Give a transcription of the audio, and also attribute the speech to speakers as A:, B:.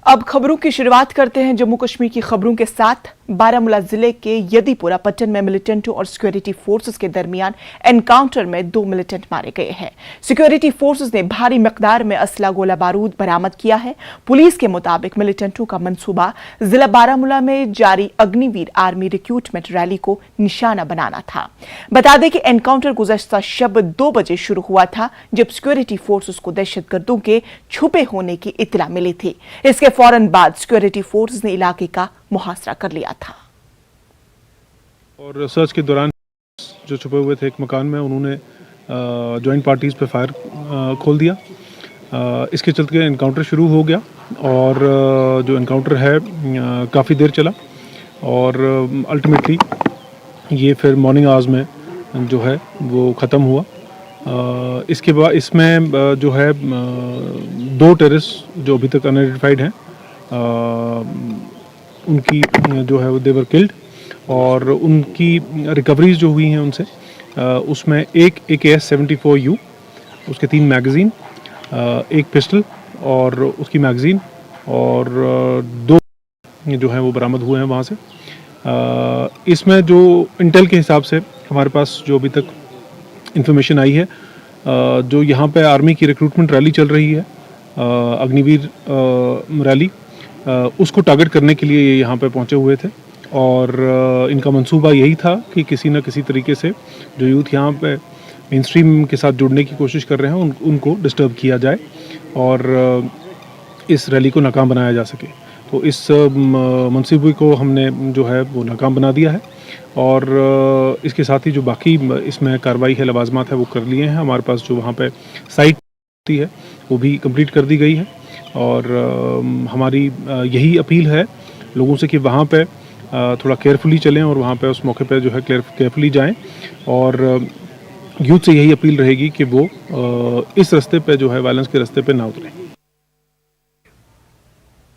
A: अब खबरों की शुरुआत करते हैं जम्मू कश्मीर की खबरों के साथ। बारामूला जिले के यदीपुरा पट्टन में मिलिटेंटों और सिक्योरिटी फोर्सेस के दरमियान एनकाउंटर में 2 मिलिटेंट मारे गए हैं। सिक्योरिटी फोर्सेस ने भारी मिकदार में असला गोला बारूद बरामद किया है। पुलिस के मुताबिक मिलिटेंटों का मंसूबा जिला बारामूला में जारी अग्निवीर आर्मी रिक्रूटमेंट रैली को निशाना बनाना था। बता दें कि एनकाउंटर गुज़श्ता शब 2 बजे शुरू हुआ था, जब सिक्योरिटी फोर्सेस को दहशतगर्दों के छुपे होने की इत्तला मिली थी। इसके फौरन बाद सिक्योरिटी फोर्सेस ने इलाके का मुहासरा कर लिया था
B: और सर्च के दौरान जो छुपे हुए थे एक मकान में, उन्होंने जॉइंट पार्टीज पे फायर खोल दिया। इसके चलते एनकाउंटर शुरू हो गया और जो एनकाउंटर है काफ़ी देर चला और अल्टीमेटली ये फिर मॉर्निंग आवर्स में जो है वो ख़त्म हुआ। इसके बाद इसमें जो है 2 टेररिस्ट जो अभी तक अनआइडेंटिफाइड हैं, उनकी जो है वो देवर किल्ड और उनकी रिकवरीज जो हुई हैं उनसे उसमें एक AKS-74U, उसके 3 मैगज़ीन, एक पिस्टल और उसकी मैगज़ीन और 2 जो हैं वो बरामद हुए हैं वहाँ से। इसमें जो इंटेल के हिसाब से हमारे पास जो अभी तक इंफॉर्मेशन आई है, जो यहाँ पे आर्मी की रिक्रूटमेंट रैली चल रही है, अग्निवीर रैली, उसको टारगेट करने के लिए ये यहाँ पे पहुँचे हुए थे और इनका मंसूबा यही था कि किसी न किसी तरीके से जो यूथ यहाँ पे मेन स्ट्रीम के साथ जुड़ने की कोशिश कर रहे हैं उनको डिस्टर्ब किया जाए और इस रैली को नाकाम बनाया जा सके। तो इस मंसूबे को हमने जो है वो नाकाम बना दिया है और इसके साथ ही जो बाकी इसमें कार्रवाई है, लवाजमात है, वो कर लिए हैं। हमारे पास जो वहाँ पे साइट है वो भी कंप्लीट कर दी गई है और हमारी यही अपील है लोगों से कि वहाँ पे थोड़ा केयरफुली चलें और वहाँ पे उस मौके पे जो है केयरफुली जाएं और यूथ से यही अपील रहेगी कि वो इस रास्ते पे जो है वायलेंस के रास्ते पे ना उतरें।